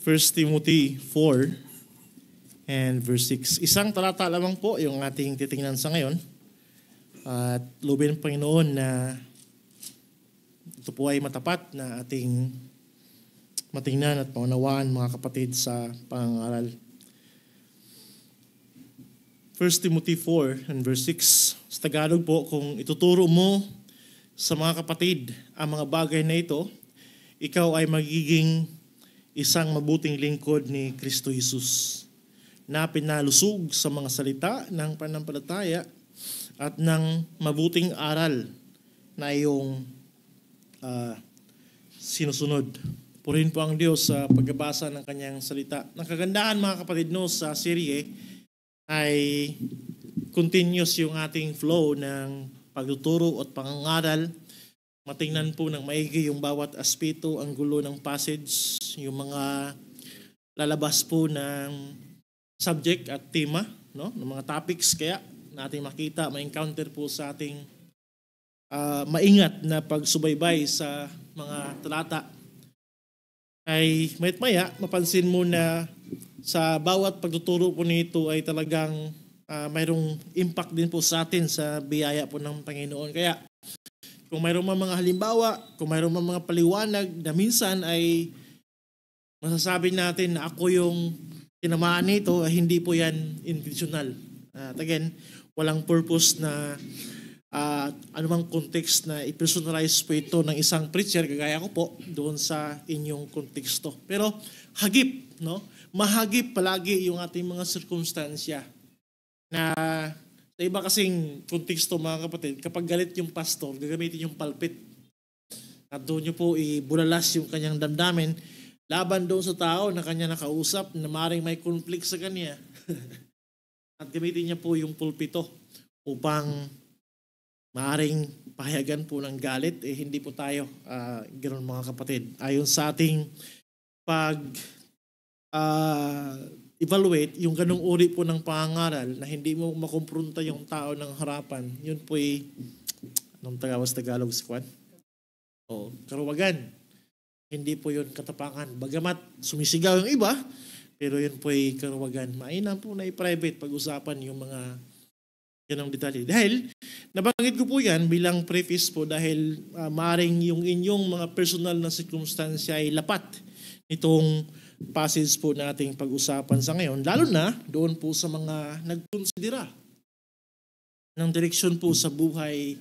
First Timothy 4 and verse 6. Isang talata lamang po yung ating titingnan sa ngayon. At loobin ng Panginoon na ito po ay matapat na ating matingnan at maunawaan mga kapatid sa pangangaral. 1 Timothy 4 and verse 6. Sa Tagalog po, kung ituturo mo sa mga kapatid ang mga bagay na ito, ikaw ay magiging isang mabuting lingkod ni Kristo Jesus na pinalusog sa mga salita ng pananampalataya at ng mabuting aral na iyong sinusunod. Purihin po ang Diyos sa pagbabasa ng kanyang salita. Ang kagandahan mga kapatid sa serye ay continuous yung ating flow ng pagtuturo at pangangaral. Matingnan po ng maigi yung bawat aspeto, ang gulo ng passage, yung mga lalabas po ng subject at tema, no? Ng mga topics, kaya natin makita, ma-encounter po sa ating maingat na pagsubaybay sa mga talata. Ay mayat-maya, mapansin mo na sa bawat pagtuturo po nito ay talagang mayroong impact din po sa atin sa biyaya po ng Panginoon. Kaya kung mayroong mga halimbawa, kung mayroong mga paliwanag na minsan ay masasabi natin na ako yung tinamaan nito, hindi po yan intentional. At again, walang purpose na anumang context na i-personalize po ito ng isang preacher, kagaya ko po, doon sa inyong konteksto. Pero hagip, no? Mahagip palagi yung ating mga sirkumstansya na sa iba kasing konteksto mga kapatid, kapag galit yung pastor, gagamitin yung pulpit. At doon nyo po ibulalas yung kanyang damdamin laban doon sa tao na kanya nakausap na maaaring may conflict sa kanya. At gamitin niya po yung pulpito upang maaaring pahayagan po ng galit. Hindi po tayo ganoon mga kapatid. Ayon sa ating evaluate yung ganong uri po ng pangangaral na hindi mo makumpronta yung tao ng harapan, yun po anong Tagalog sa kwan? Karuwagan. Hindi po yun katapangan. Bagamat sumisigaw yung iba, pero yun po karuwagan. Mainam po na i-private pag-usapan yung mga ganong detalye. Dahil, nabanggit ko po yan bilang preface po dahil maaring yung inyong mga personal na circumstansya ay lapat nitong passage po nating pag-usapan sa ngayon, lalo na doon po sa mga nagkonsidera ng direksyon po sa buhay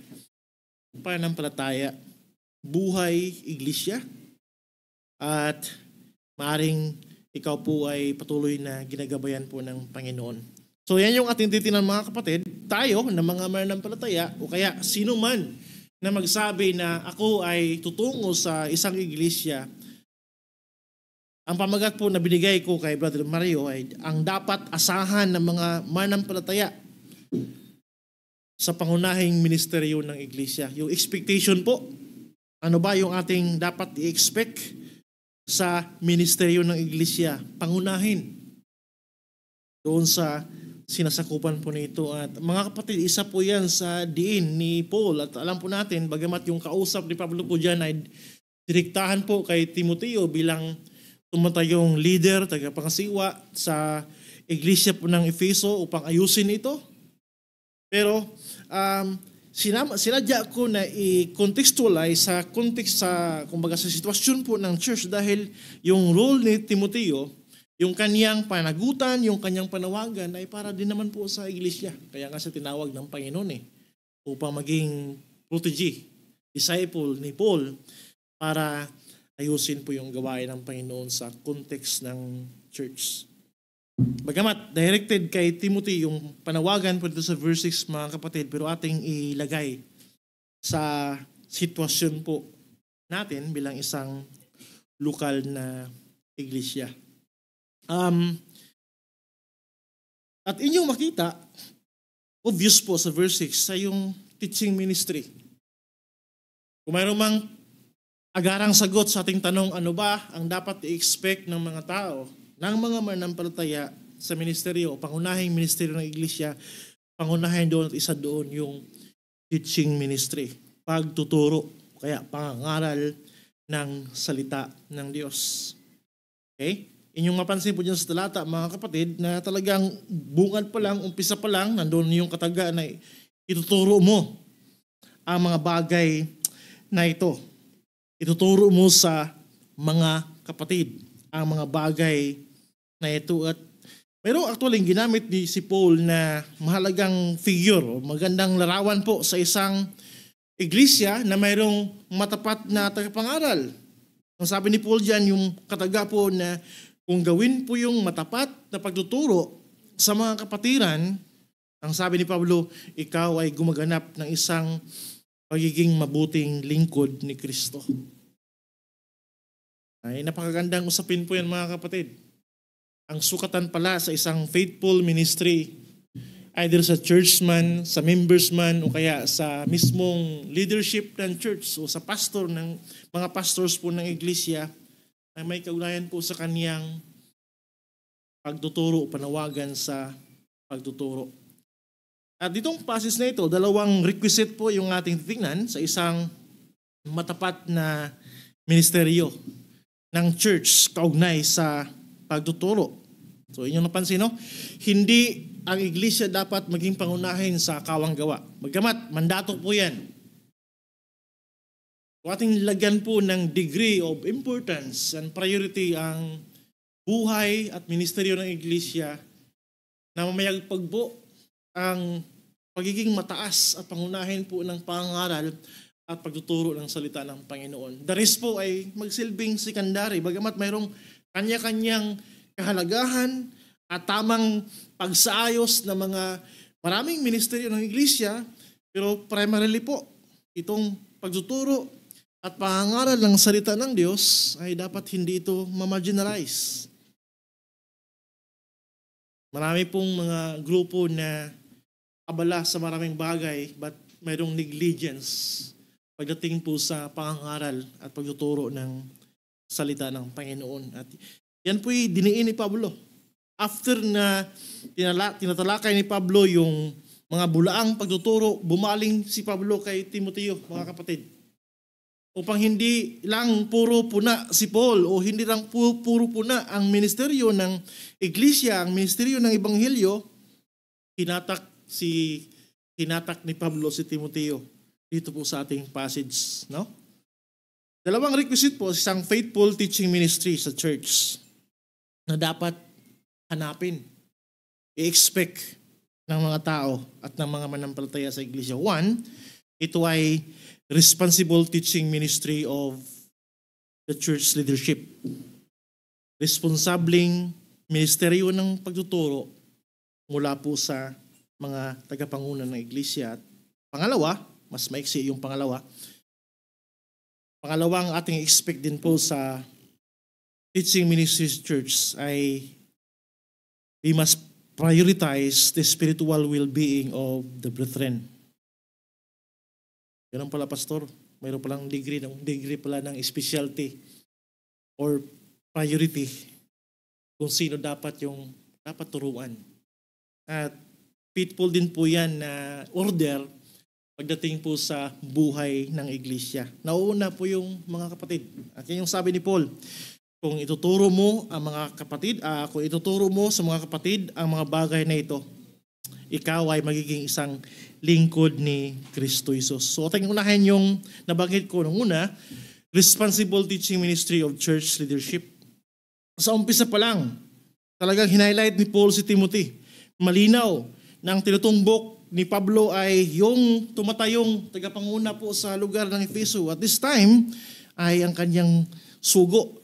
pananampalataya, buhay iglesia, at maaring ikaw po ay patuloy na ginagabayan po ng Panginoon. So yan yung ating titinan mga kapatid, tayo na mga mananampalataya o kaya sino man na magsabi na ako ay tutungo sa isang iglesia. Ang pamagat po na binigay ko kay Brother Mario ay ang dapat asahan ng mga mananampalataya sa pangunahing ministeryo ng iglesia. Yung expectation po, ano ba yung ating dapat i-expect sa ministeryo ng iglesia? Pangunahin doon sa sinasakupan po nito. At mga kapatid, isa po yan sa diin ni Paul. At alam po natin, bagamat yung kausap ni Pablo po dyan ay direktahan po kay Timoteo bilang tumatayong leader, tagapangasiwa sa iglesia po ng Efeso upang ayusin ito. Pero sinadya ko na i-contextualize sa context kumbaga sa sitwasyon po ng church dahil yung role ni Timoteo, yung kanyang panagutan, yung kanyang panawagan ay para din naman po sa iglesia. Kaya nga siya tinawag ng Panginoon upang maging protege, disciple ni Paul para ayusin po yung gawain ng Panginoon sa context ng church. Bagamat directed kay Timothy yung panawagan po dito sa verse 6 mga kapatid, pero ating ilagay sa sitwasyon po natin bilang isang lokal na iglesia. At inyong makita, obvious po sa verse 6 sa yung teaching ministry. Kung mayroon mang agarang sagot sa ating tanong, ano ba ang dapat i-expect ng mga tao, ng mga mananampalataya sa ministeryo, pangunahing ministeryo ng iglesia, pangunahin doon at isa doon yung teaching ministry, pagtuturo, kaya pangangaral ng salita ng Diyos. Okay? Inyong mapansin po dyan sa talata, mga kapatid, na talagang bungad pa lang, umpisa pa lang, nandun yung kataga na ituturo mo ang mga bagay na ito. Ituturo mo sa mga kapatid ang mga bagay na ito. At mayroong actually ginamit ni si Paul na mahalagang figure o magandang larawan po sa isang iglesia na mayroong matapat na tagapangaral. Ang sabi ni Paul dyan, yung kataga po na kung gawin po yung matapat na pagtuturo sa mga kapatiran, ang sabi ni Pablo, ikaw ay gumaganap ng isang pagiging mabuting lingkod ni Kristo. Ay napakagandang usapin po yan, mga kapatid. Ang sukatan pala sa isang faithful ministry, either sa church man, sa members man, o kaya sa mismong leadership ng church o sa pastor ng mga pastors po ng iglesia, ay may kaugnayan po sa kaniyang pagtuturo o panawagan sa pagtuturo. At ditong passage na ito, dalawang requisite po yung ating titingnan sa isang matapat na ministeryo ng church kaugnay sa pagtuturo. So inyong napansin, no? Hindi ang iglesia dapat maging pangunahin sa kawang gawa. Bagamat, mandato po yan. So ating lagyan po ng degree of importance and priority ang buhay at ministeryo ng iglesia na mamayagpag po ang pagiging mataas at pangunahin po ng pangaral at pagtuturo ng salita ng Panginoon. The rest po ay magsilbing secondary, bagamat mayroong kanya-kanyang kahalagahan at tamang pagsaayos ng mga maraming ministeryo ng iglesia, pero primarily po, itong pagtuturo at pangaral ng salita ng Diyos ay dapat hindi ito ma-marginalize. Marami pong mga grupo na abala sa maraming bagay but mayroong negligence pagdating po sa pangangaral at pagtuturo ng salita ng Panginoon. At yan po'y diniin ni Pablo. After na tinatalakay ni Pablo yung mga bulaang pagtuturo, bumaling si Pablo kay Timoteo, mga kapatid. Upang hindi lang puro puna si Paul o hindi lang puro puna ang ministeryo ng iglesia, ang ministeryo ng ebanghelyo, hinatak ni Pablo si Timoteo dito po sa ating passage, no? Dalawang requisite po isang faithful teaching ministry sa church na dapat hanapin, i-expect ng mga tao at ng mga manampalataya sa iglesia. One, ito ay responsible teaching ministry of the church leadership. Responsableng ministeryo ng pagtuturo mula po sa mga tagapanguna ng iglesia. At pangalawa, mas maiksi yung pangalawa. Pangalawang ating expect din po sa teaching ministries church ay we must prioritize the spiritual well-being of the brethren. Ganun pala, pastor. Mayroon palang degree pala ng specialty or priority kung sino dapat turuan. At faithful din po yan na order pagdating po sa buhay ng iglesia. Nauuna po yung mga kapatid. At yan yung sabi ni Paul, kung ituturo mo sa mga kapatid ang mga bagay na ito, ikaw ay magiging isang lingkod ni Kristo Jesus. So ating unahin yung nabanggit ko nung una, responsible teaching ministry of church leadership. Sa umpisa pa lang, talagang hinighlight ni Paul si Timothy. Malinaw na ang tinutumbok ni Pablo ay yung tumatayong tagapanguna po sa lugar ng Efeso. At this time ay ang kanyang sugo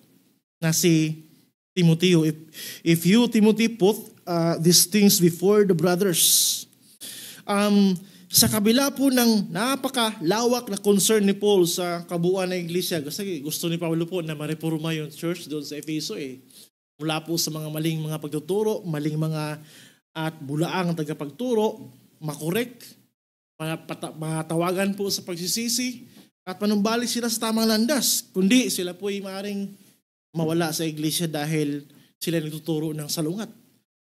na si Timoteo. If you, Timothy, put these things before the brothers. Sa kabila po ng napakalawak na concern ni Paul sa kabuuan ng iglesia, kasi gusto ni Pablo po na mareforma yung church doon sa Efeso mula po sa mga maling mga pagtuturo, maling mga at bulaang tagapagturo, makorek, matawagan po sa pagsisisi, at manumbalik sila sa tamang landas. Kundi sila po ay maaaring mawala sa iglesia dahil sila nagtuturo ng salungat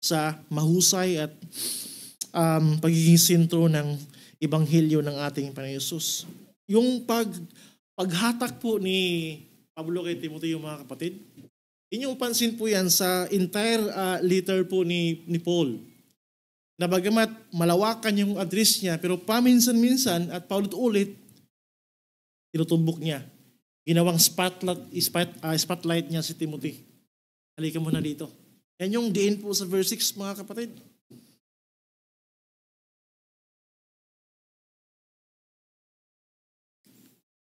sa mahusay at pagiging sentro ng ebanghelyo ng ating Panginoon Hesus. Yung paghatak po ni Pablo kay Timoteo, mga kapatid, Inyong pansin po yan sa entire letter po ni Paul. Na bagamat malawakan yung address niya, pero paminsan-minsan at paulit-ulit, tinutumbok niya. Ginawang spotlight niya si Timothy. Halika muna dito. Yan yung diin po sa verse 6, mga kapatid.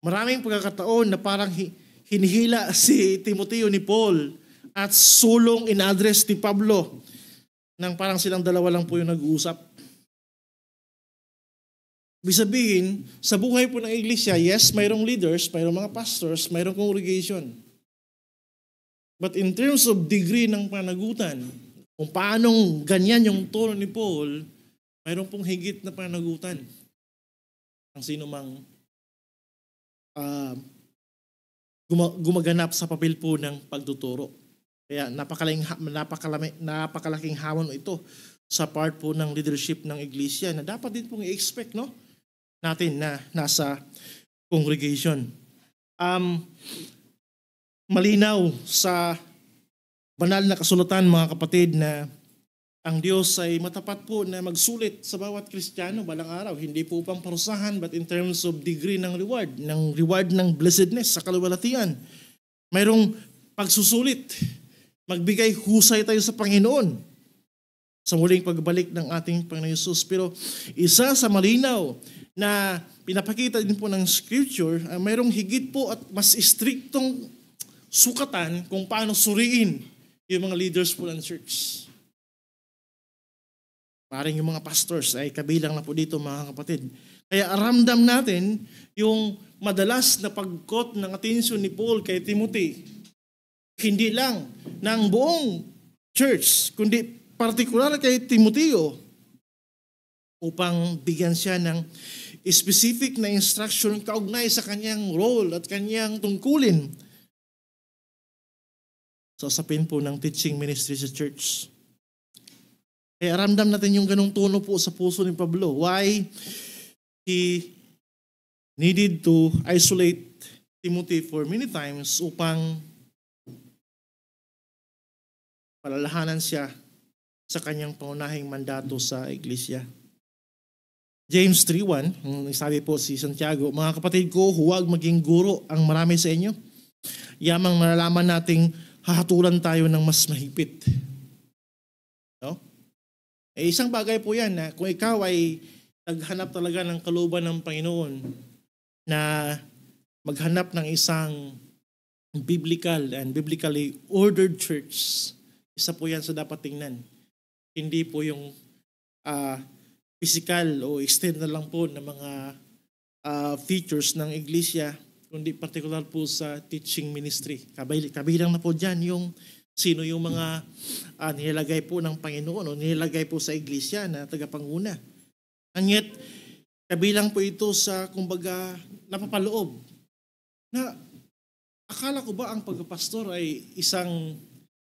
Maraming pagkakataon na parang hinihila si Timoteo ni Paul at sulong in-address ni Pablo nang parang silang dalawa lang po yung nag-uusap. Ibig sabihin, sa buhay po ng iglesia, yes, mayroong leaders, mayroong mga pastors, mayroong congregation. But in terms of degree ng panagutan, kung paanong ganyan yung tono ni Paul, mayroong pong higit na panagutan ang sino mang gumaganap sa papel po ng pagtuturo. Kaya napakalaking hamon ito sa part po ng leadership ng iglesia na dapat din pong i-expect natin na nasa congregation. Malinaw sa banal na kasulatan, mga kapatid, na ang Diyos ay matapat po na magsulit sa bawat Kristiyano balang araw. Hindi po upang parusahan, but in terms of degree ng reward ng blessedness sa kaluwalhatian. Mayroong pagsusulit. Magbigay husay tayo sa Panginoon sa muling pagbalik ng ating Panginoon Hesus. Pero isa sa malinaw na pinapakita din po ng Scripture, mayroong higit po at mas istriktong sukatan kung paano suriin yung mga leaders po ng church. Parang yung mga pastors ay kabilang na po dito, mga kapatid. Kaya aramdam natin yung madalas na pagkot ng atensyon ni Paul kay Timothy. Hindi lang ng buong church, kundi partikular kay Timoteo upang bigyan siya ng specific na instruction kaugnay sa kanyang role at kanyang tungkulin sa usapin po ng teaching ministry sa church. Kaya ramdam natin yung ganong tono po sa puso ni Pablo. Why he needed to isolate Timothy for many times upang palalahanan siya sa kanyang pangunahing mandato sa iglesia. James 3:1, sabi po si Santiago, mga kapatid ko, huwag maging guro ang marami sa inyo. Yamang malalaman nating hahatulan tayo ng mas mahigpit. No? Isang bagay po yan na kung ikaw ay naghanap talaga ng kalooban ng Panginoon na maghanap ng isang biblical and biblically ordered church, isa po yan sa dapat tingnan. Hindi po yung physical o external lang po ng mga features ng iglesia, kundi particular po sa teaching ministry. Kabilang na po dyan yung sino yung mga nilagay po ng Panginoon o nilagay po sa iglesia na tagapanguna. And yet, kabilang po ito sa, kumbaga, napapaloob na akala ko ba ang pagpapastor ay isang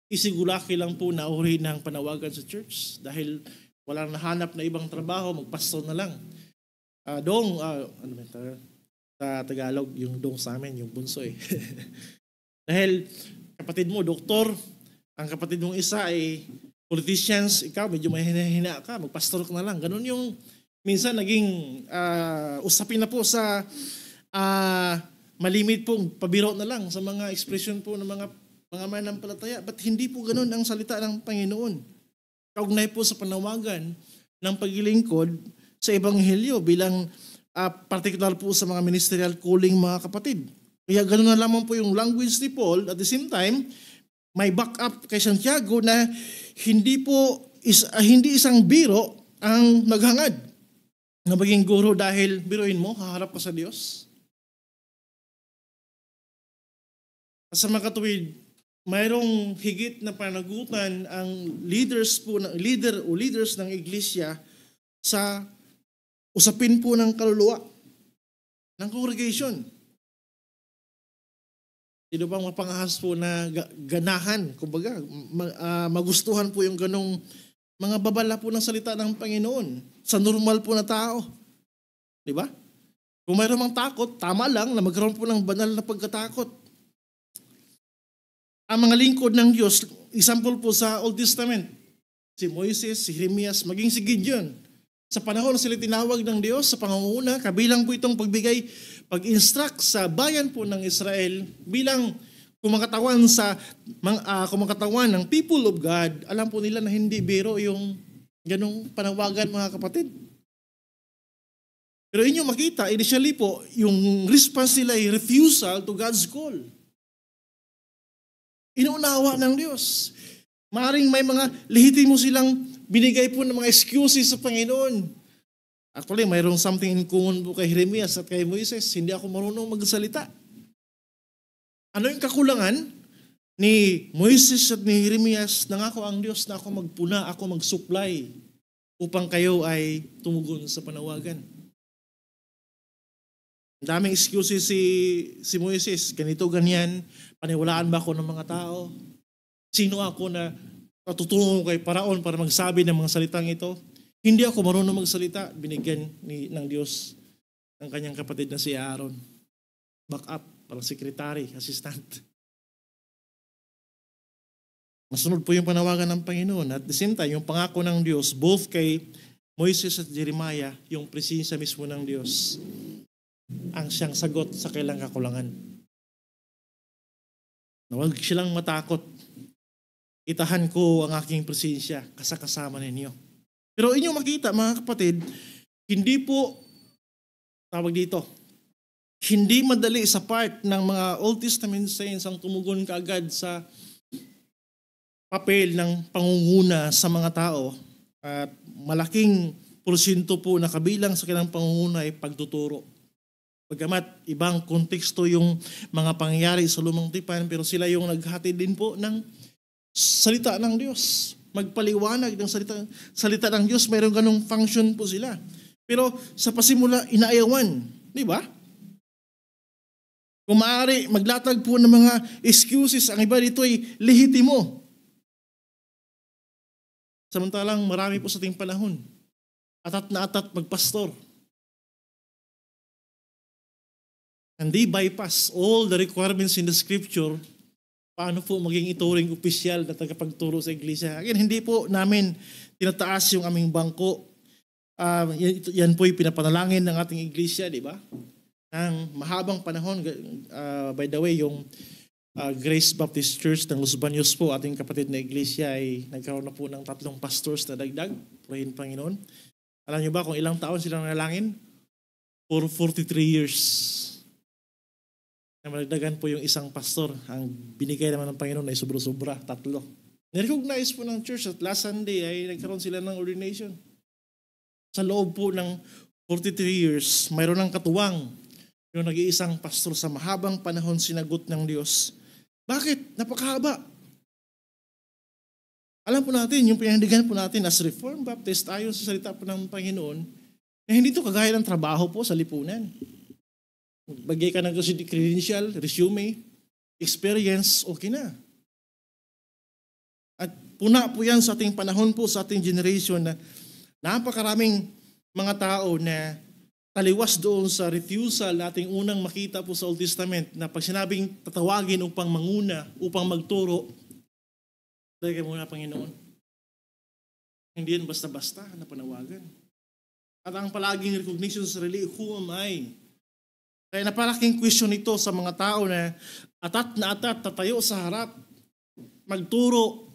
isigulaki lang po na uri ng panawagan sa church dahil walang nahanap na ibang trabaho, magpastor na lang. Sa Tagalog, yung dong sa amin, yung bunso eh. Dahil kapatid mo, doktor, ang kapatid mong isa ay politicians, ikaw medyo mahina ka, magpastor ka na lang. Ganun yung minsan naging usapin na po sa malimit pong pabiro na lang sa mga expression po ng mga manampalataya. But hindi po ganun ang salita ng Panginoon. Kaugnay po sa panawagan ng paglilingkod sa Ebanghelyo bilang particular po sa mga ministerial calling, mga kapatid. Kaya ganun na lamang po yung language ni Paul. At the same time, may backup kay Santiago na hindi isang biro ang naghangad na maging guro dahil biruin mo, haharap ka sa Diyos. At sa mga katuwid, mayroong higit na panagutan ang leaders ng iglesia sa usapin po ng kaluluwa ng congregation. Sino bang mapangahas po na ganahan, kumbaga, magustuhan po yung ganong mga babala po ng salita ng Panginoon sa normal po na tao. Di ba? Kung mayroon mang takot, tama lang na magkaroon po ng banal na pagkatakot. ang mga lingkod ng Diyos, example po sa Old Testament, si Moises, si Jeremias, maging si Gideon. Sa panahon na sila tinawag ng Diyos, sa pangunguna, kabilang po itong pagbigay, pag-instruct sa bayan po ng Israel bilang kumakatawan ng people of God. Alam po nila na hindi biro yung ganong panawagan, mga kapatid. Pero inyo makita, initially po, yung response nila ay refusal to God's call. Inuunawa ng Diyos. Maaring may mga lehitimo silang binigay po ng mga excuses sa Panginoon. Actually, mayroong something in common po kay Jeremias at kay Moises. Hindi ako marunong magsalita. Ano yung kakulangan ni Moises at ni Jeremias? Nangako ang Diyos na ako magpuna, ako mag-supply upang kayo ay tumugon sa panawagan. Ang daming excuses si Moises. Ganito, ganyan. Paniwalaan ba ako ng mga tao? Sino ako na tutulong kay Paraon para magsabi ng mga salitang ito? Hindi ako marunong magsalita. Binigyan ng Diyos ng kanyang kapatid na si Aaron. Backup, parang secretary, assistant. Masunod po yung panawagan ng Panginoon. At the same time, yung pangako ng Diyos, both kay Moises at Jeremiah, yung presensya mismo ng Diyos, ang siyang sagot sa kailang kakulangan. Na huwag silang matakot. Itahan ko ang aking presensya kasama ninyo. Pero inyong makita, mga kapatid, hindi po, tawag dito, hindi madali sa part ng mga Old Testament saints ang tumugon kaagad sa papel ng pangunguna sa mga tao. At malaking porsyento po na kabilang sa kanilang pangunguna ay pagtuturo. Bagamat ibang konteksto yung mga pangyayari sa lumang tipan, pero sila yung naghatid din po ng salita ng Diyos. Magpaliwanag ng salita ng Diyos, mayroong ganong function po sila. Pero sa pasimula, inaayawan. Di ba? Kung maaari, maglatag po ng mga excuses. Ang iba dito ay lehitimo. Samantalang marami po sa ating panahon. Atat na atat magpastor. And they bypass all the requirements in the scripture. Paano po maging ituring opisyal na tagapagturo sa iglesia? Again, hindi po namin tinataas yung aming bangko. Yan po'y pinapanalangin ng ating iglesia, di ba? Ang mahabang panahon, by the way, yung Grace Baptist Church ng Los Baños po, ating kapatid na iglesia, ay nagkaroon na po ng 3 pastors na dagdag. Purihin Panginoon. Alam niyo ba kung ilang taon silang nalangin? For 43 years. Na malagdagan po yung isang pastor. Ang binigay naman ng Panginoon ay sobra-sobra, 3. Nirecognize po ng church at last Sunday ay nagkaroon sila ng ordination. Sa loob po ng 43 years, mayroon ng katuwang yung nag-iisang pastor sa mahabang panahon sinagot ng Diyos. Bakit? Napakahaba. Alam po natin, yung pinanindigan po natin as Reformed Baptist, ayon sa salita po ng Panginoon, na hindi ito kagaya ng trabaho po sa lipunan. Magbagay ka ng credential, resume, experience, okay na. At puna po yan sa ating panahon po, sa ating generation na napakaraming mga tao na taliwas doon sa refusal nating unang makita po sa Old Testament na pag sinabing tatawagin upang manguna, upang magturo, dahil muna Panginoon. Hindi yan basta-basta na panawagan. At ang palaging recognition sa sarili, who am I? Kaya napalaking question ito sa mga tao na atat tatayo sa harap, magturo.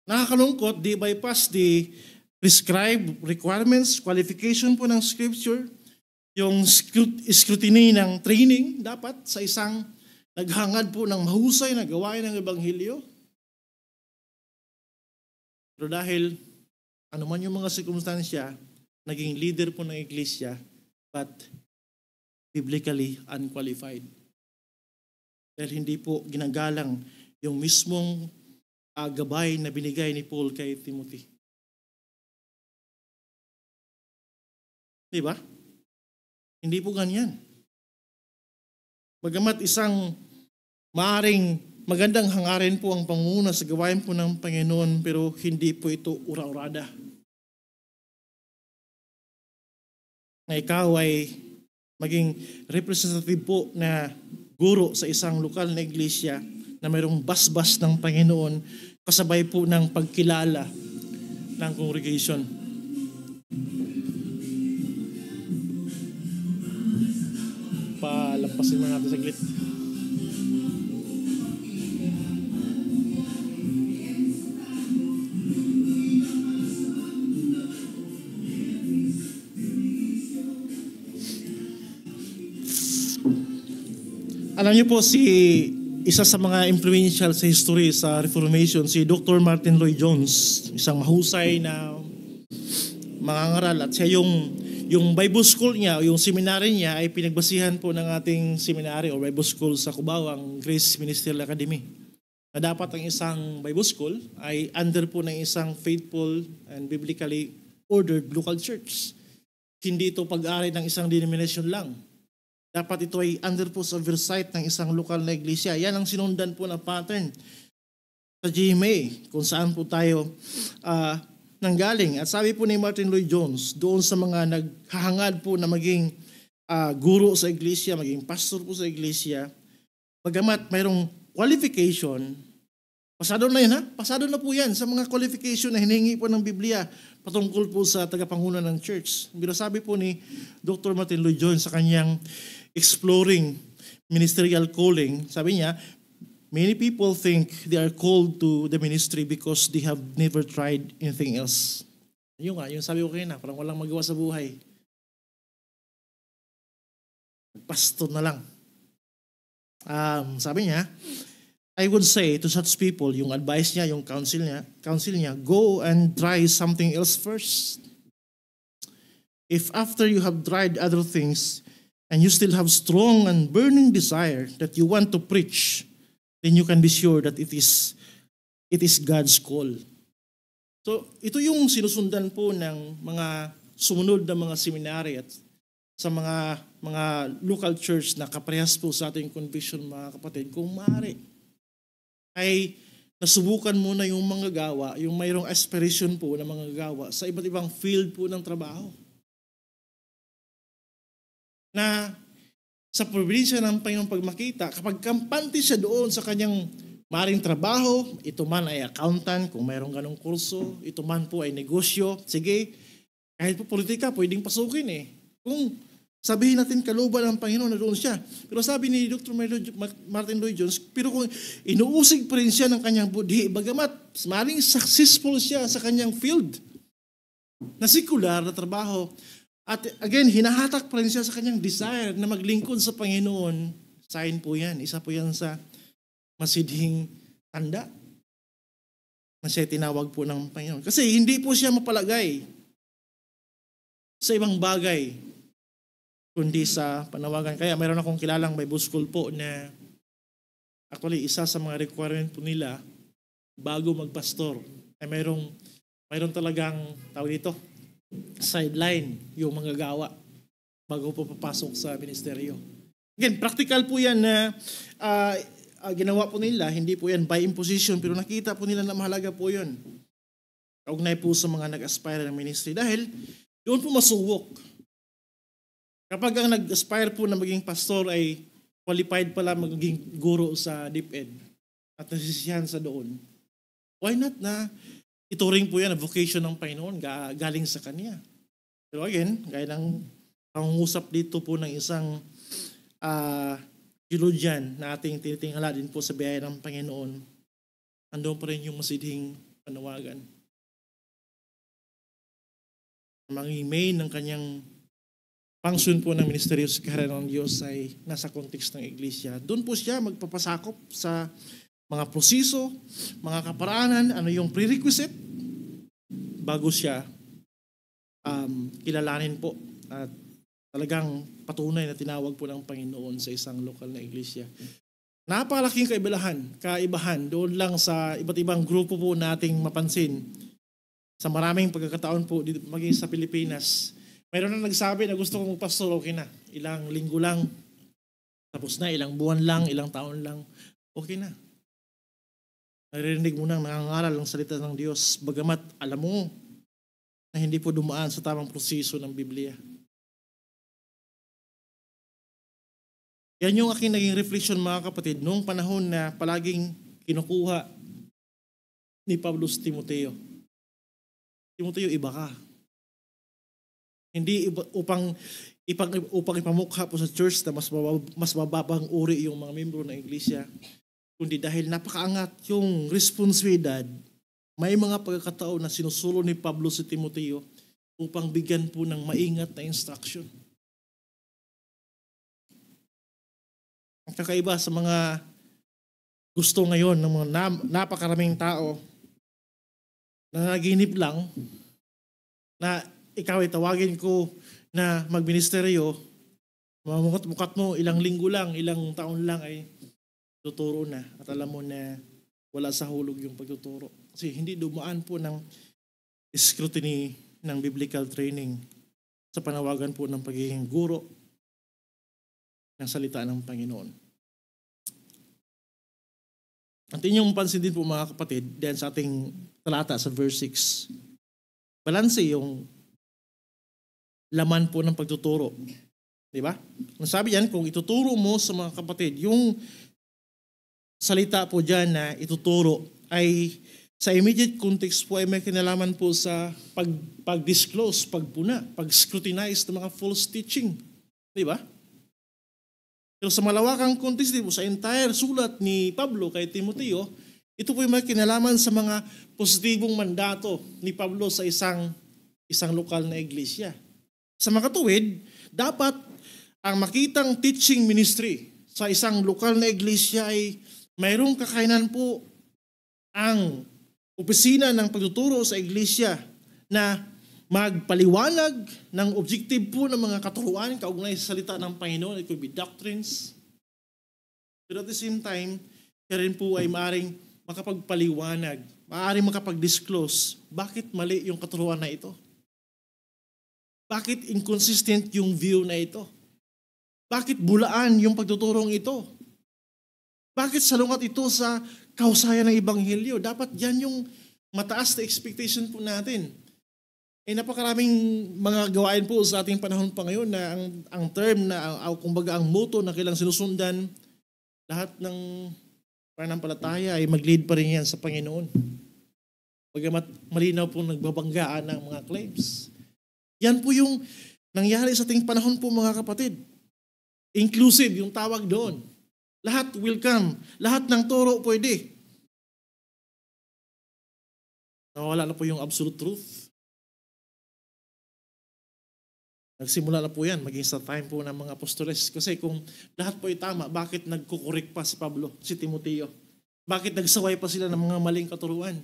Nakakalungkot, they bypass the prescribed requirements, qualification po ng Scripture, yung scrutiny ng training dapat sa isang naghangad po ng mahusay na gawain ng Ebanghelyo. Pero dahil ano man yung mga sirkumstansya, naging leader po ng iglesia, but biblically unqualified. Dahil hindi po ginagalang yung mismong gabay na binigay ni Paul kay Timothy. Di ba? Hindi po ganyan. Bagamat isang maaring magandang hangarin po ang pangunguna sa gawain po ng Panginoon, pero hindi po ito ura-urada. Na ikaw ay maging representative po na guro sa isang lokal na iglesia na mayroong basbas ng Panginoon kasabay po ng pagkilala ng congregation. Palampasin mo natin saglit. Alam niyo po isa sa mga influential sa history sa Reformation, si Dr. Martin Lloyd-Jones, isang mahusay na mangangaral at siya yung Bible school niya o yung seminary niya ay pinagbasihan po ng ating seminary o Bible school sa Cubao, ang Grace Ministerial Academy. Na dapat ang isang Bible school ay under po ng isang faithful and biblically ordered local church. Hindi ito pag-ari ng isang denomination lang. Dapat ito ay under po sa oversight ng isang lokal na iglesia. Yan ang sinundan po na pattern sa GMA kung saan po tayo nanggaling. At sabi po ni Martin Lloyd-Jones, doon sa mga naghahangad po na maging guro sa iglesia, maging pastor po sa iglesia, bagamat mayroong qualification, pasado na yun ha? Pasado na po yan sa mga qualification na hinihingi po ng Biblia patungkol po sa tagapangunan ng church. Pero sabi po ni Dr. Martin Lloyd-Jones sa kanyang Exploring Ministerial Calling, sabi niya, many people think they are called to the ministry because they have never tried anything else. Yung sabi ko kayo na, parang walang magawa sa buhay. Pastor na lang. Sabi niya, I would say to such people, yung advice niya, yung counsel niya, go and try something else first. If after you have tried other things, and you still have strong and burning desire that you want to preach, then you can be sure that it is God's call. So, ito yung sinusundan po ng mga sumunod na mga seminary at sa mga local church na kaparehas po sa ating conviction, mga kapatid. Kung maaari, ay nasubukan muna yung mga gawa, yung mayroong aspiration po ng mga gawa sa iba't ibang field po ng trabaho. Na sa probinsya ng Panginoon pagmakita, kapag kampante siya doon sa kanyang maring trabaho, ito man ay accountant, kung mayroong ganong kurso, ito man po ay negosyo, sige, kahit po politika, pwedeng pasukin eh. Kung sabihin natin kalooban ng Panginoon na doon siya. Pero sabi ni Dr. Martin Lloyd-Jones, pero kung inuusig pa rin siya ng kanyang budhi, bagamat maring successful siya sa kanyang field, na sekular na trabaho, at again, hinahatak pa rin siya sa kanyang desire na maglingkod sa Panginoon. Sign po yan. Isa po yan sa masidhing tanda na siya tinawag po ng Panginoon. Kasi hindi po siya mapalagay sa ibang bagay kundi sa panawagan. Kaya mayroon akong kilalang Bible school po na actually isa sa mga requirement po nila bago magpastor ay mayroon talagang tawag dito, sideline yung mga gawa bago po papasok sa ministeryo. Again, practical po yan na ginawa po nila, hindi po yan by imposition, pero nakita po nila na mahalaga po yun. Kaugnay po sa mga nag-aspire ng ministry dahil doon po masuwok. Kapag ang nag-aspire po na maging pastor ay qualified pala maging guro sa DepEd at nasisiyahan sa doon, why not na ituring po yan na vocation ng Panginoon galing sa Kanya. Pero again, gaya ng pangungusap dito po ng isang theologian na ating tinitingala din po sa biyaya ng Panginoon, andun pa rin yung masidhing panawagan. Ang main ng kanyang function po ng ministeryo sa kaharian ng Diyos ay nasa context ng iglesia. Doon po siya magpapasakop sa mga proseso, mga kaparaanan, ano yung prerequisite bago siya kilalanin po at talagang patunay na tinawag po ng Panginoon sa isang lokal na iglesia. Napakalaking kaibahan doon lang sa iba't ibang grupo po nating mapansin sa maraming pagkakataon po dito, maging sa Pilipinas. Mayroon na nagsabi na gusto kong magpastor, okay na. Ilang linggo lang, tapos na, ilang buwan lang, ilang taon lang, okay na. Naririnig mo nang nangangaral ang salita ng Diyos, bagamat alam mo na hindi po dumaan sa tamang proseso ng Biblia. Yan yung aking naging reflection mga kapatid noong panahon na palaging kinukuha ni Pablo si Timoteo. Timoteo, iba ka. Hindi upang ipamukha po sa church na mas mababang uri yung mga membro ng iglesia, kundi dahil napakaangat yung responsibilidad. May mga pagkakataon na sinusulo ni Pablo si Timoteo upang bigyan po ng maingat na instruction. Ang kakaiba sa mga gusto ngayon ng mga napakaraming tao na naginip lang na ikaw ay tawagin ko na magministeryo, mamukat-mukat mo, ilang linggo lang, ilang taon lang ay tuturo na at alam mo na wala sa hulog yung pagtuturo. Kasi hindi dumaan po ng scrutiny ng biblical training sa panawagan po ng pagiging guro ng salita ng Panginoon. At inyong pansin din po mga kapatid, diyan sa ating talata sa verse 6, balanse yung laman po ng pagtuturo. Di ba? Nasabi yan, kung ituturo mo sa mga kapatid, yung salita po dyan na ituturo ay sa immediate context po ay may kinalaman po sa pag-disclose, pagpuna, pag-scrutinize ng mga false teaching. Di ba? Pero sa malawakang context din po, sa entire sulat ni Pablo kay Timoteo, ito po ay may kinalaman sa mga positibong mandato ni Pablo sa isang lokal na iglesia. Sa makatuwid, dapat ang makitang teaching ministry sa isang lokal na iglesia ay mayroong kakainan po ang opisina ng pagtuturo sa iglesia na magpaliwanag ng objective po ng mga katuruan kaugnay sa salita ng Panginoon. It could be doctrines. Pero at the same time, siya rin po ay maaaring makapagpaliwanag, maaaring makapag-disclose bakit mali yung katuruan na ito. Bakit inconsistent yung view na ito? Bakit bulaan yung pagtuturong ito? Bakit salungat ito sa kahusayan ng Ebanghelyo? Dapat yan yung mataas na expectation po natin. Napakaraming mga gawain po sa ating panahon pa ngayon na ang term na, kumbaga ang motto na kailang sinusundan, lahat ng pananampalataya ay mag-lead pa rin yan sa Panginoon. Bagamat malinaw po nagbabanggaan ng mga claims. Yan po yung nangyari sa ating panahon po mga kapatid. Inclusive yung tawag doon. Lahat welcome. Lahat ng turo pwede. Nawala na po yung absolute truth. Nagsimula na po yan, maging sa time po ng mga apostoles. Kasi kung lahat po ay tama, bakit nagkukurik pa si Pablo, si Timoteo? Bakit nagsaway pa sila ng mga maling katuruan?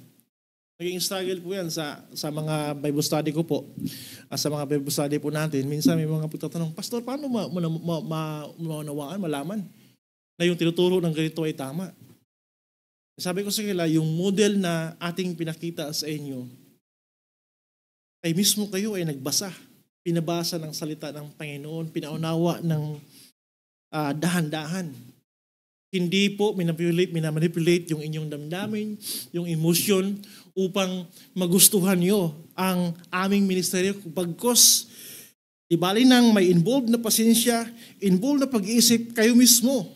Naging struggle po yan sa mga Bible study ko po. Sa mga Bible study po natin, minsan may mga pagtatanong, Pastor, paano maunawaan, malaman na yung tinuturo ng ganito ay tama? Sabi ko sa kanila, yung model na ating pinakita sa inyo, ay mismo kayo ay nagbasa. Pinabasa ng salita ng Panginoon, pinaunawa ng dahan-dahan. Hindi po minamanipulate yung inyong damdamin, yung emotion, upang magustuhan nyo ang aming ministeryo. Pagkos, ibali nang may involved na pasensya, involved na pag-iisip, kayo mismo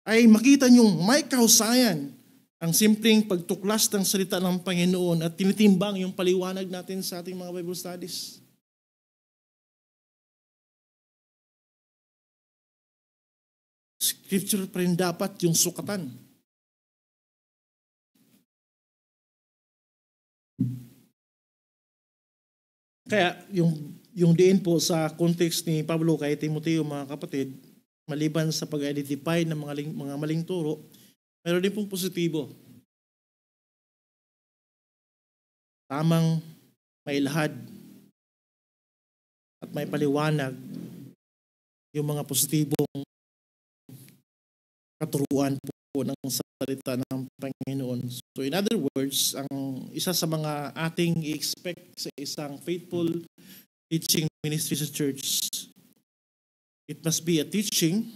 ay makita nyo may kahusayan ang simpleng pagtuklas ng salita ng Panginoon at tinitimbang yung paliwanag natin sa ating mga Bible studies. Scripture pa rin dapat yung sukatan. Kaya yung diin po sa context ni Pablo kay Timoteo mga kapatid, maliban sa pag-identify ng mga maling turo, mayroon din pong positibo. Tamang mailahad at may paliwanag yung mga positibong katuruan po ng salita ng Panginoon. So in other words, ang isa sa mga ating i-expect sa isang faithful teaching ministry sa church, it must be a teaching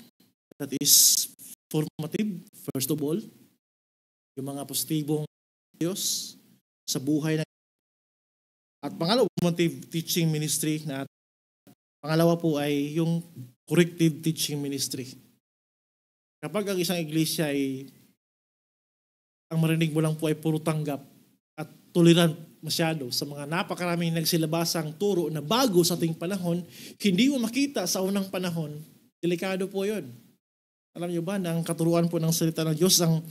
that is formative, first of all, yung mga positibong Diyos sa buhay na at pangalawa, formative teaching ministry na pangalawa po ay yung corrective teaching ministry. Kapag ang isang iglesia ay ang marinig mo lang po ay puro tanggap at tolerant masyado sa mga napakaraming nagsilabasang turo na bago sa ating panahon, hindi mo makita sa unang panahon, delikado po yun. Alam niyo ba na ang katuruan po ng salita ng Diyos, ang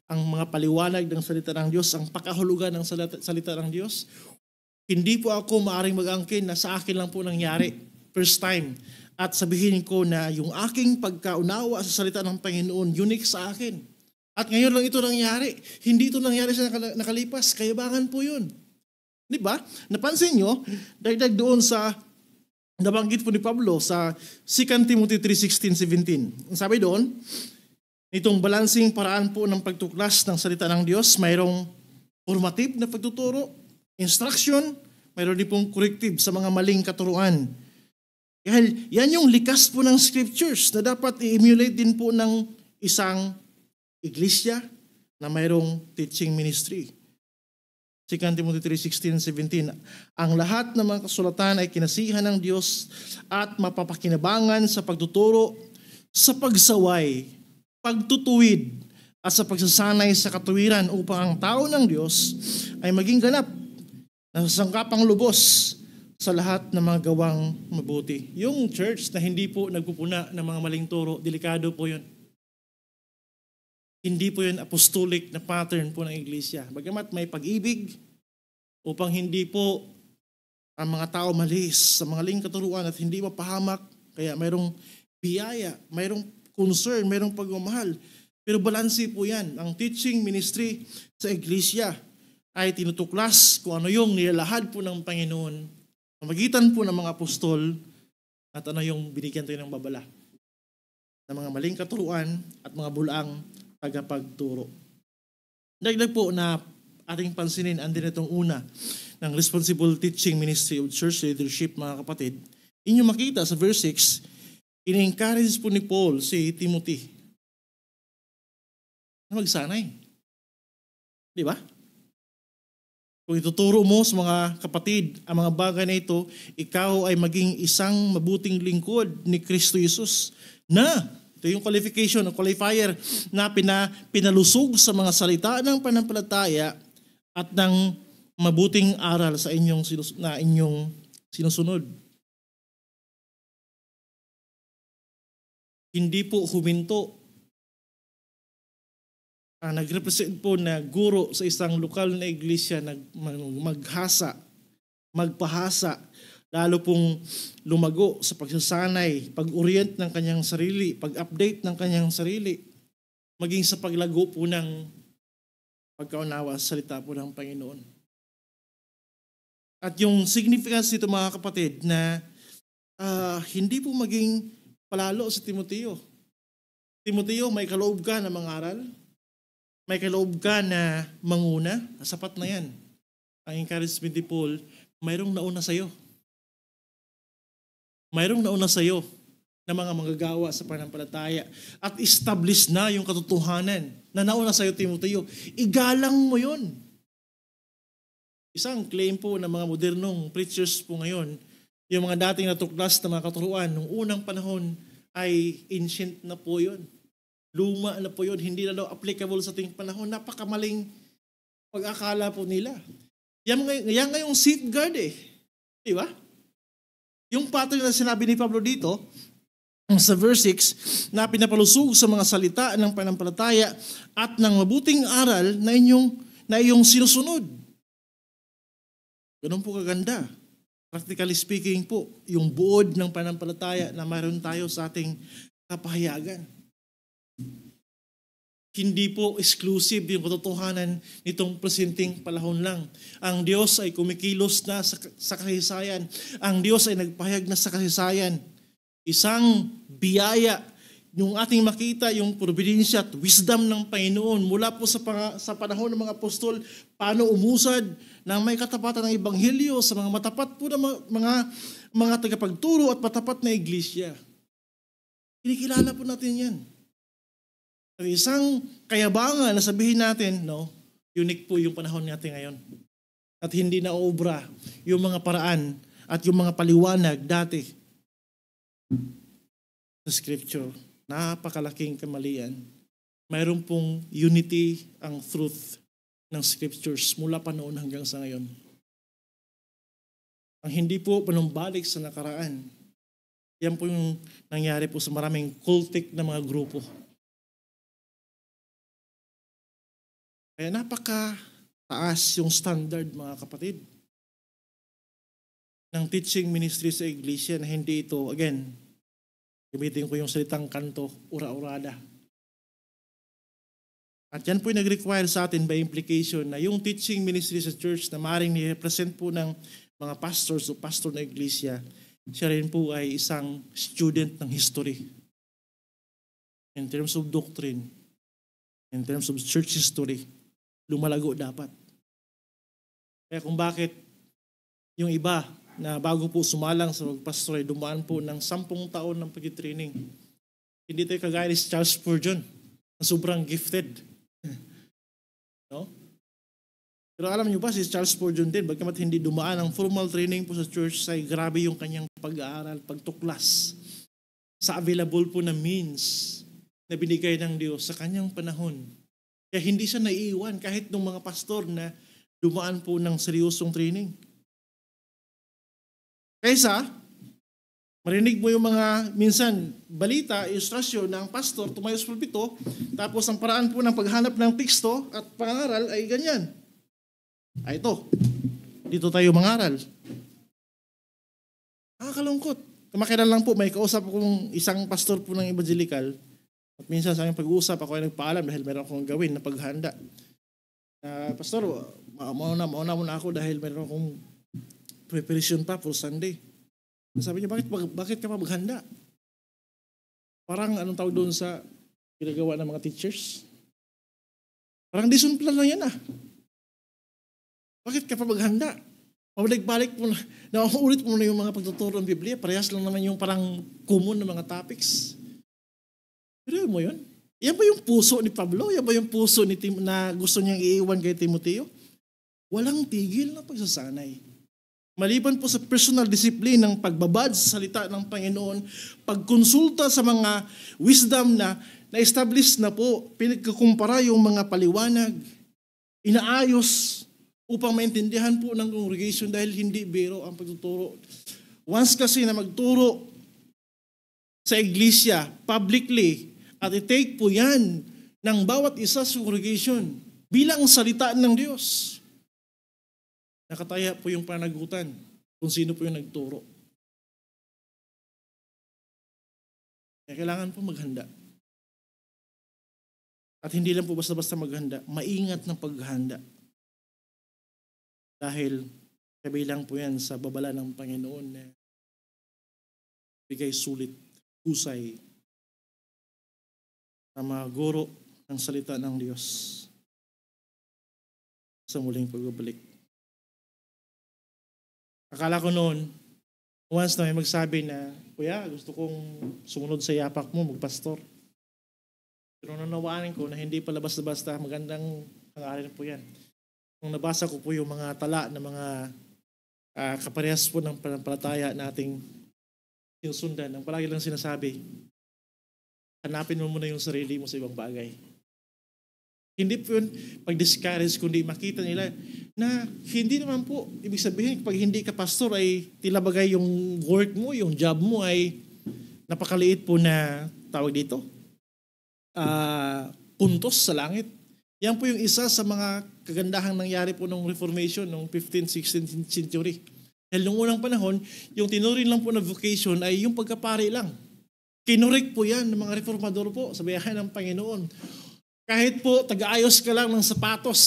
mga paliwanag ng salita ng Diyos, ang pakahulugan ng salita ng Diyos, hindi po ako maaring mag-angkin na sa akin lang po nangyari, first time. At sabihin ko na yung aking pagkaunawa sa salita ng Panginoon, unique sa akin. At ngayon lang ito nangyari. Hindi ito nangyari sa nakalipas. Kayabangan po yun. Di ba? Napansin nyo, dagdag doon sa nabanggit po ni Pablo sa 2 Timothy 3:16-17. Ang sabi doon, itong balancing paraan po ng pagtuklas ng salita ng Diyos, mayroong formative na pagtuturo, instruction, mayroon din pong corrective sa mga maling katuruan. Dahil yan yung likas po ng scriptures na dapat i-emulate din po ng isang iglesia na mayroong teaching ministry. 2 Timothy 3:16-17, ang lahat ng mga kasulatan ay kinasihan ng Diyos at mapapakinabangan sa pagtuturo, sa pagsaway, pagtutuwid, at sa pagsasanay sa katuwiran upang ang tao ng Diyos ay maging ganap na sasangkapang lubos sa lahat ng mga gawang mabuti. Yung church na hindi po nagpupuna ng mga maling turo, delikado po yun. Hindi po yun apostolic na pattern po ng iglesia. Bagamat may pag-ibig upang hindi po ang mga tao malis sa mga maling katuruan at hindi mapahamak. Kaya mayroong biyaya, mayroong concern, mayroong pagmamahal. Pero balanse po yan. Ang teaching ministry sa iglesia ay tinutuklas kung ano yung nilalahad po ng Panginoon, pamagitan po ng mga apostol, at ano yung binigyan tayo ng babala ng mga maling katuruan at mga bulaang tagapagturo. Dagdag po na ating pansinin, andin itong una ng responsible teaching ministry of church leadership, mga kapatid. Inyo makita sa verse 6, in-encourage po ni Paul si Timothy na magsanay. Di ba? Kung ituturo mo sa mga kapatid ang mga bagay na ito, ikaw ay maging isang mabuting lingkod ni Kristo Jesus na ito yung qualification, o qualifier na pinalusog sa mga salita ng panampalataya at ng mabuting aral sa inyong sinusunod. Hindi po huminto. Nag-represent po na guro sa isang lokal na iglesia, magpahasa, lalo pong lumago sa pagsasanay, pag-orient ng kanyang sarili, pag-update ng kanyang sarili, maging sa paglago po ng pagkaunawa sa salita po ng Panginoon. At yung significance nito, mga kapatid, na hindi po maging palalo sa Timoteo. Timoteo, may kaloob ka na mangaral, may kaloob ka na manguna, sapat na yan. Ang encouragement ni Paul, mayroong nauna sa'yo. Mayroong nauna sa iyo na mga manggagawa sa pananampalataya at establish na yung katotohanan na nauna sa iyo, Timoteo. Igalang mo yun. Isang claim po ng mga modernong preachers po ngayon, yung mga dating natuklas na mga katuruan nung unang panahon ay ancient na po yun. Luma na po yun. Hindi na daw applicable sa ating panahon. Napakamaling pag-akala po nila. Yan ngayong safeguard eh. Di ba? Yung pattern na sinabi ni Pablo dito, sa verse 6, na pinapalusog sa mga salita ng panampalataya at ng mabuting aral na iyong sinusunod. Ganun po kaganda. Practically speaking po, yung buod ng panampalataya na mayroon tayo sa ating kapahayagan. Hindi po exclusive yung katotohanan nitong presenting panahon lang. Ang Diyos ay kumikilos na sa kasaysayan. Ang Diyos ay nagpahayag na sa kasaysayan. Isang biyaya yung ating makita, yung providensya at wisdom ng Panginoon mula po sa panahon ng mga apostol, paano umusad ng may katapatan ng Ebanghelyo sa mga matapat po na mga tagapagturo at matapat na iglesia. Kinikilala po natin yan. Isang kayabangan na sabihin natin, no, unique po yung panahon natin ngayon. At hindi na obra yung mga paraan at yung mga paliwanag dati sa Scripture. Napakalaking kamalian. mayroon pong unity ang truth ng scriptures mula pa noon hanggang sa ngayon. Ang hindi po panumbalik sa nakaraan, yan po yung nangyari po sa maraming cultic na mga grupo. Kaya napaka-taas yung standard, mga kapatid, ng teaching ministry sa iglesia na hindi ito, again, gamitin ko yung salitang kanto, ura-urada. At yan po yung nag-require sa atin by implication na yung teaching ministry sa church na maaaring ni-represent po ng mga pastors o pastor na iglesia, siya rin po ay isang student ng history. In terms of doctrine, in terms of church history, lumalago dapat. Kaya kung bakit yung iba na bago po sumalang sa magpastor ay dumaan po ng 10 taon ng pag-training. Hindi tayo kagaya ni Charles Spurgeon na sobrang gifted. No? Pero alam niyo ba, si Charles Spurgeon din, bagamat hindi dumaan ang formal training po sa church, ay grabe yung kanyang pag-aaral, pagtuklas sa available po na means na binigay ng Diyos sa kanyang panahon. Kaya hindi siya naiiwan kahit ng mga pastor na dumaan po ng seryosong training. Kaysa, marinig mo yung mga minsan balita, ilustrasyon na ang pastor tumayo sa pulpito, tapos ang paraan po ng paghanap ng teksto at pangaral ay ganyan. Ay ito, dito tayo mangaral. Nakakalungkot. Kamakailan lang po, may kausap akong isang pastor po ng evangelical. At minsan sa aking pag-uusap, ako ay nagpaalam dahil meron akong gawin na paghanda. Pastor, mauna muna ako dahil meron akong preparation pa for Sunday. Sabi niya, bakit ka pa maghanda? Parang anong tawag doon sa ginagawa ng mga teachers? Parang lesson plan lang yan ah. Bakit ka pa maghanda? Pabalik-balik mo na, nauulit mo na yung mga pagtuturo ng Biblia, parehas lang naman yung parang common na mga topics. Pero mo yun? Yan ba yung puso ni Pablo? Yan ba yung puso ni na gusto niyang iiwan kay Timoteo? Walang tigil na pagsasanay. Maliban po sa personal discipline ng pagbabad sa salita ng Panginoon, pagkonsulta sa mga wisdom na na-establish na po, pinagkukumpara yung mga paliwanag, inaayos upang maintindihan po ng congregation dahil hindi biro ang pagtuturo. Once kasi na magturo sa iglesia publicly at i-take po yan ng bawat isa sa congregation bilang salita ng Diyos. Nakataya po yung panagutan kung sino po yung nagturo. Kaya kailangan po maghanda. At hindi lang po basta-basta maghanda, maingat ng paghanda. Dahil kabilang po yan sa babala ng Panginoon na bigay sulit, husay sa mga guro ng salita ng Diyos sa muling pagbabalik. Akala ko noon, once na may magsabi na, Kuya, gusto kong sumunod sa yapak mo, magpastor. Pero nanawaanin ko na hindi pala basta-basta magandang pangalan po yan. Nung nabasa ko po yung mga tala na mga kaparehas po ng panampalataya nating sinusundan, ang palagi lang sinasabi, hanapin mo muna yung sarili mo sa ibang bagay. Hindi po yun pag-discourage, kundi makita nila na hindi naman po, ibig sabihin, pag hindi ka pastor ay tila bagay yung work mo, yung job mo ay napakaliit po na tawag dito, puntos sa langit. Yan po yung isa sa mga kagandahang nangyari po ng Reformation noong 15th, 16th century. Dahil noong unang panahon, yung tinuring lang po na vocation ay yung pagkapari lang. Kinurek po yan ng mga reformador po sa bayan ng Panginoon. Kahit po taga-ayos ka lang ng sapatos.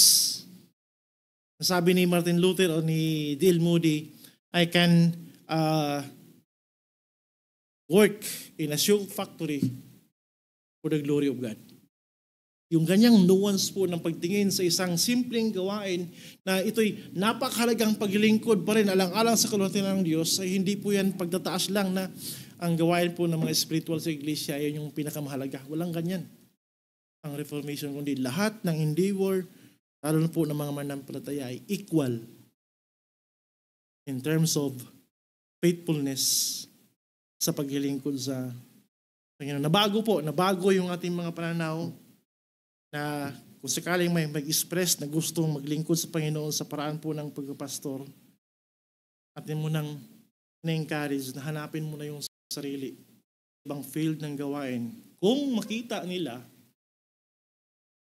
Sabi ni Martin Luther o ni D.L. Moody, I can work in a shoe factory for the glory of God. Yung ganyang nuance po ng pagtingin sa isang simpleng gawain na ito'y napakahalagang paglilingkod pa rin alang-alang sa kalwalhatian ng Diyos ay hindi po yan pagtataas lang na ang gawain po ng mga spiritual sa iglesia ay yung pinakamahalaga. Walang ganyan ang Reformation, kundi lahat ng endeavor, lalo na po ng mga manampalataya ay equal in terms of faithfulness sa paglilingkod sa Panginoon. Nabago yung ating mga pananaw na kung sakaling may mag-express na gustong maglingkod sa Panginoon sa paraan po ng pagpapastor, atin mo nang na-encourage na hanapin mo na yung sarili, ibang field ng gawain. Kung makita nila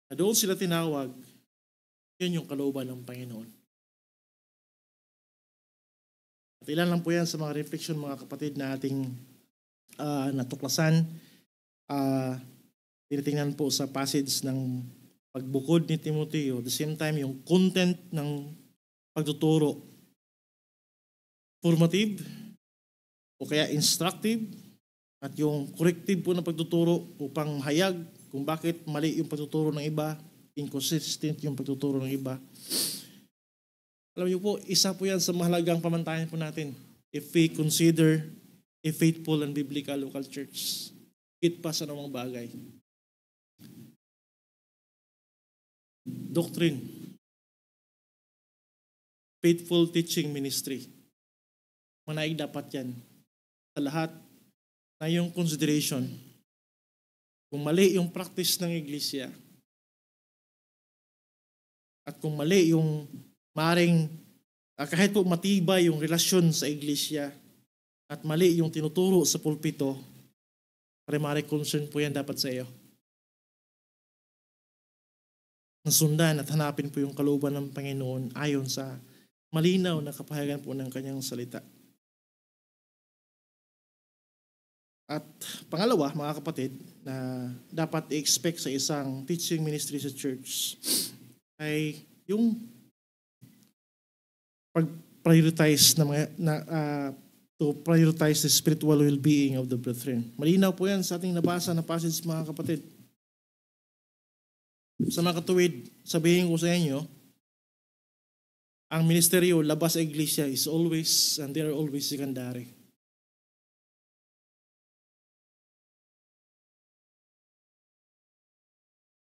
na doon sila tinawag, yun yung kalooban ng Panginoon. At ilan lang po yan sa mga reflection, mga kapatid, na ating natuklasan. Tinitingnan po sa passage ng pagbukod ni Timoteo. At the same time, yung content ng pagtuturo, formative o kaya instructive, at yung corrective po na pagtuturo upang mahayag kung bakit mali yung pagtuturo ng iba, inconsistent yung pagtuturo ng iba. Alam niyo po, isa po yan sa mahalagang pamantayan po natin if we consider a faithful and biblical local church. Higit pa sa namang bagay. Doctrine. Faithful teaching ministry. Manaig dapat yan. Sa lahat na yung consideration. Kung mali yung practice ng iglesia, at kung mali yung maring kahit po matibay yung relasyon sa iglesia, at mali yung tinuturo sa pulpito, primary concern po yan dapat sa iyo. Nasundan at hanapin po yung kalooban ng Panginoon ayon sa malinaw na kapahayagan po ng kanyang salita. At pangalawa, mga kapatid, na dapat i-expect sa isang teaching ministry sa church ay yung pag-prioritize to prioritize the spiritual well-being of the brethren. Malinaw po yan sa ating nabasa na passage, mga kapatid. Sa mga katuwid, sabihin ko sa inyo, ang ministeryo labas sa iglesia is always, and they are always secondary.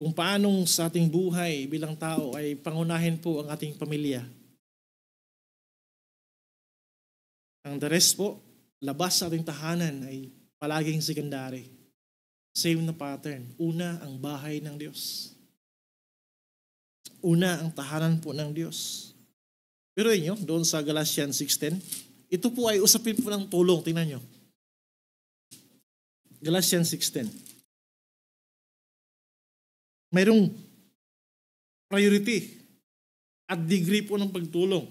Kung paanong sa ating buhay bilang tao ay pangunahin po ang ating pamilya. Ang the rest po, labas sa ating tahanan ay palaging secondary. Same na pattern. Una, ang bahay ng Diyos. Una, ang tahanan po ng Diyos. Pero inyo, doon sa Galatians 6:10, ito po ay usapin po ng tulong. Tingnan nyo. Galatians 6:10. Mayroong priority at degree po ng pagtulong.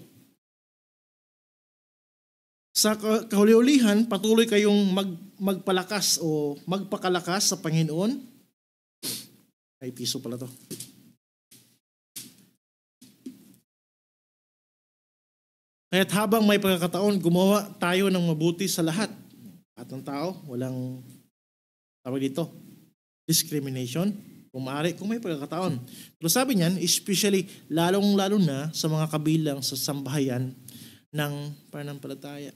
Sa kahuli-hulihan, patuloy kayong magpalakas o magpakalakas sa Panginoon. Ay, piso pala to. Kaya't habang may pagkakataon, gumawa tayo ng mabuti sa lahat. At ng tao, walang tawag dito, discrimination. Kung maaari, kung may pagkakataon. Pero sabi niyan, especially lalong-lalo na sa mga kabilang sa sambahayan ng pananampalataya.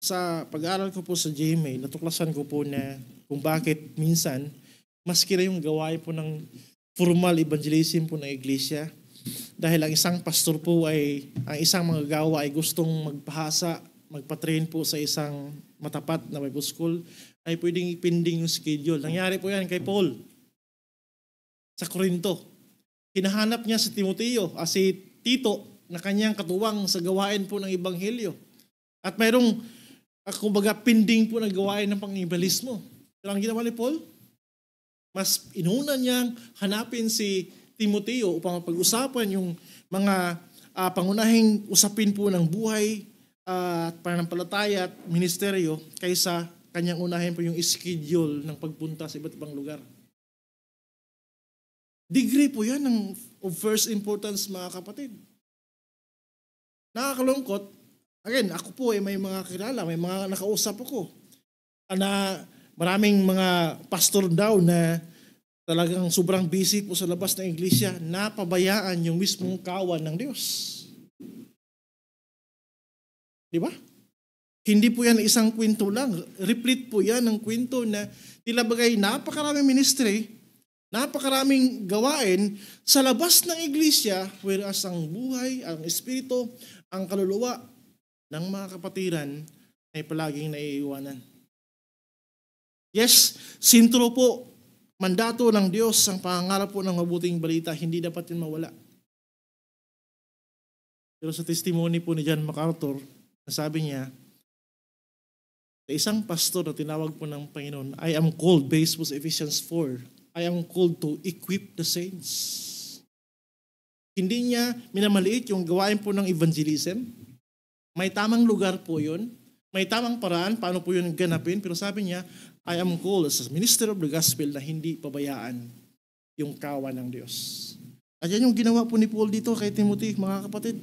Sa pag-aaral ko po sa GMA, natuklasan ko po na kung bakit minsan, maski na yung gawain po ng formal evangelism po ng iglesia, dahil ang isang pastor po ay, ang isang mga gawa ay gustong magpahasa, magpatrain po sa isang matapat na Bible school, ay pwedeng ipinding yung schedule. Nangyari po yan kay Paul sa Corinto. Hinahanap niya si Timoteo, si Tito, na kanyang katuwang sa gawain po ng Ebanghelyo. At mayroong, kumbaga, pinding po na gawain ng pang-evangelismo. Pero ang ginawa ni Paul, mas inuna niyang hanapin si Timoteo upang pag-usapan yung mga pangunahing usapin po ng buhay at pananampalataya at ministeryo kaysa kanyang unahin po yung schedule ng pagpunta sa iba't ibang lugar. Degree po yan of first importance, mga kapatid. Nakakalungkot. Again, ako po ay may mga kilala, may mga nakausap ako na maraming mga pastor daw na talagang sobrang busy po sa labas ng iglesia, napabayaan yung mismong kawan ng Diyos. Di ba? Hindi po yan isang kwento lang. Replete po yan ng kwento na tila bagay napakaraming ministry, napakaraming gawain sa labas ng iglesia, whereas ang buhay, ang espiritu, ang kaluluwa ng mga kapatiran ay palaging naiiwanan. Yes, sintro po mandato ng Diyos, ang pangangarap po ng mabuting balita, hindi dapat yun mawala. Pero sa testimony po ni John MacArthur, nasabi niya, sa isang pastor na tinawag po ng Panginoon, I am called, based po sa Ephesians 4, I am called to equip the saints. Hindi niya minamaliit yung gawain po ng evangelism. May tamang lugar po yun. May tamang paraan paano po yun ganapin. Pero sabi niya, I am called as a minister of the gospel na hindi pabayaan yung kawan ng Diyos. At yan yung ginawa po ni Paul dito kay Timothy, mga kapatid.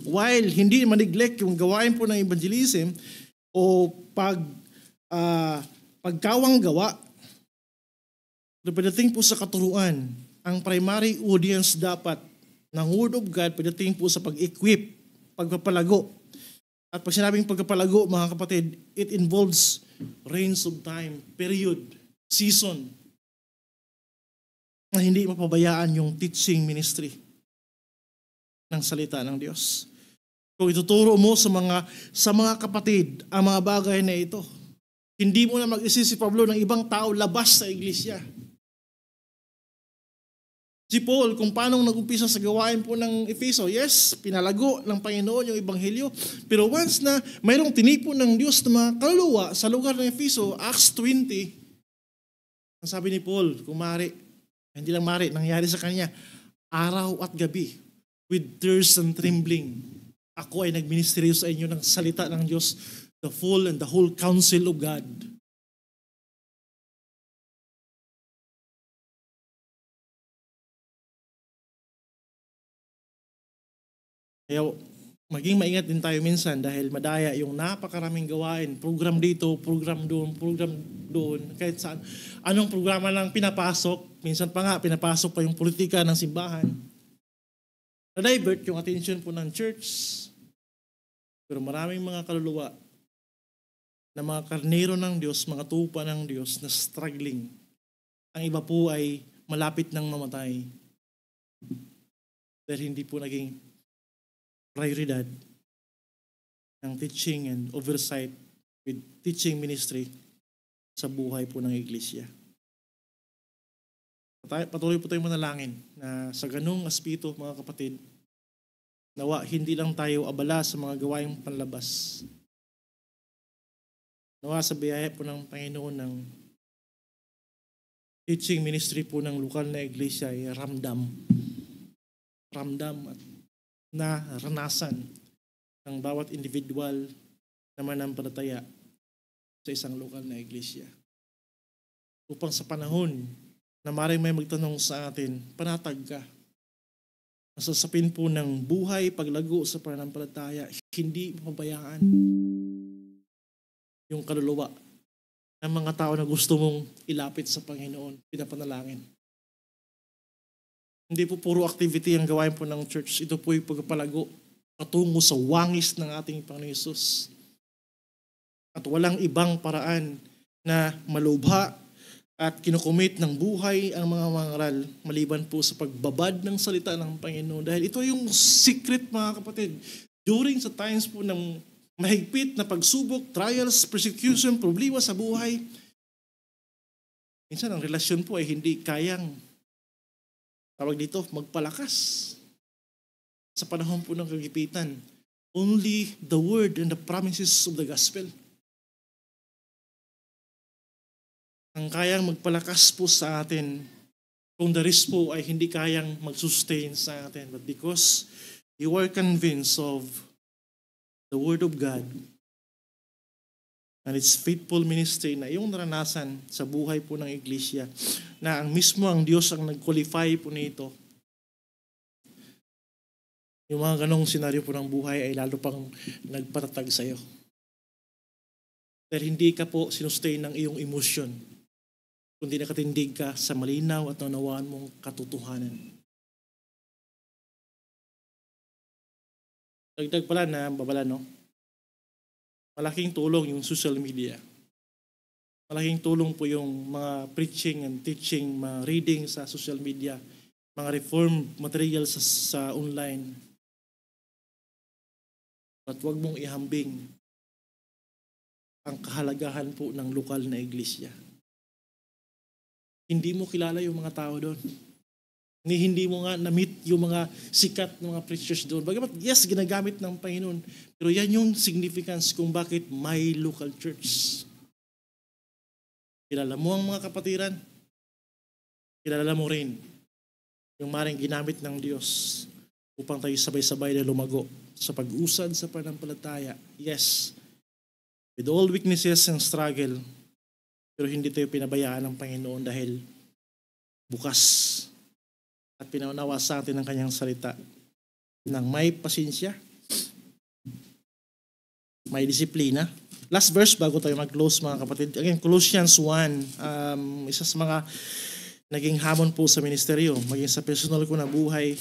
While hindi ma-neglect yung gawain po ng evangelism o pagkawang gawa, pagdating po sa katuruan, ang primary audience dapat ng Word of God pagdating po sa pag-equip, pagpapalago. At pag sinabing pagpapalago, mga kapatid, it involves range of time, period, season, na hindi mapabayaan yung teaching ministry ng salita ng Diyos. Kung ituturo mo sa mga kapatid ang mga bagay na ito, hindi mo na mag-isip si Pablo ng ibang tao labas sa iglesia. Si Paul, kung paano nag-umpisa sa gawain po ng Efeso, yes, pinalago ng Panginoon yung Ebanghelyo. Pero once na mayroong tinipon ng Diyos na mga kaluluwa sa lugar ng Efeso, Acts 20, ang sabi ni Paul, kung maaari, hindi lang maaari, nangyari sa kanya, araw at gabi, with tears and trembling, ako ay nagministeryo sa inyo ng salita ng Diyos, the full and the whole counsel of God. Kaya maging maingat din tayo minsan dahil madaya yung napakaraming gawain, program dito, program doon, kahit saan. Anong programa lang pinapasok, minsan pa nga pinapasok pa yung politika ng simbahan. Na-divert yung attention po ng church. Pero maraming mga kaluluwa na mga karnero ng Diyos, mga tupa ng Diyos na struggling. Ang iba po ay malapit ng mamatay. Dahil hindi po naging prioridad ng teaching and oversight with teaching ministry sa buhay po ng iglesia. Patuloy po tayong manalangin na sa ganung aspeto, mga kapatid, nawa hindi lang tayo abala sa mga gawaing panlabas. Nawa sa biyaya po ng Panginoon ng teaching ministry po ng lokal na iglesia ay ramdam at na ranasan ng bawat individual na manampalataya sa isang lokal na iglesia. Upang sa panahon na maring may magtanong sa atin, panatag ka. Nasasapin po ng buhay, paglago sa pananampalataya, hindi mapabayaan yung kaluluwa ng mga tao na gusto mong ilapit sa Panginoon, pinapanalangin. Hindi po puro activity ang gawain po ng church. Ito po yung pagpapalago patungo sa wangis ng ating Panginoon Hesus. At walang ibang paraan na malubha at kinukumit ng buhay ang mga mangaral maliban po sa pagbabad ng salita ng Panginoon. Dahil ito yung secret, mga kapatid. During sa times po ng mahigpit na pagsubok, trials, persecution, problema sa buhay, minsan ang relasyon po ay hindi kayang tawag dito, magpalakas. Sa panahon po ng kagipitan, only the word and the promises of the gospel ang kayang magpalakas po sa atin kung the rest po ay hindi kayang mag-sustain sa atin. But because you are convinced of the word of God and its faithful ministry na iyong naranasan sa buhay po ng iglesia, na ang mismo ang Diyos ang nag-qualify po nito. Yung mga ganong senaryo po ng buhay ay lalo pang nagpatatag sa iyo. Dahil hindi ka po sinustain ng iyong emosyon, kundi nakatindig ka sa malinaw at naunawaan mong katotohanan. Dagdag pala na babala, no? Malaking tulong yung social media. Malaking tulong po yung mga preaching and teaching, mga reading sa social media, mga reform materials sa online. At huwag mong ihambing ang kahalagahan po ng lokal na iglesia. Hindi mo kilala yung mga tao doon. Hindi mo nga na-meet yung mga sikat na mga preachers doon. Bagamat, yes, ginagamit ng Panginoon. Pero yan yung significance kung bakit may local church. Kilala mo ang mga kapatiran. Kilala mo rin yung maring ginamit ng Diyos upang tayo sabay-sabay na lumago sa pag-usad sa pananampalataya. Yes, with all weaknesses and struggle, pero hindi tayo pinabayaan ng Panginoon dahil bukas at pinaunawa sa atin ang kanyang salita ng may pasensya, may disiplina. Last verse bago tayo mag-close mga kapatid. Again, Colossians 1, isa sa mga naging hamon po sa ministeryo, maging sa personal ko na buhay,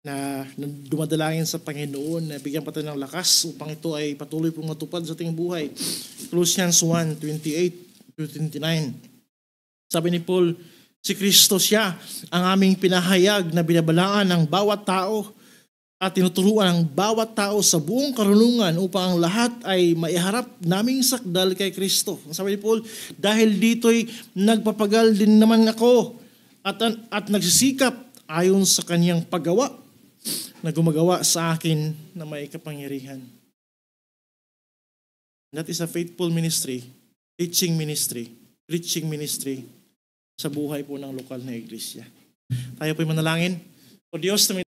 na dumadalangin sa Panginoon na bigyan pa tayo ng lakas upang ito ay patuloy pong matupad sa ating buhay. Colossians 1:28-29. Sabi ni Paul, si Kristo siya ang aming pinahayag na binabalaan ng bawat tao at tinuturuan ang bawat tao sa buong karunungan upang ang lahat ay maiharap naming sakdal kay Kristo. Sabi ni Paul, dahil dito'y nagpapagal din naman ako at nagsisikap ayon sa kanyang paggawa na gumagawa sa akin na may kapangyarihan. That is a faithful ministry, teaching ministry, preaching ministry sa buhay po ng lokal na iglesia. Tayo po'y manalangin. O Diyos,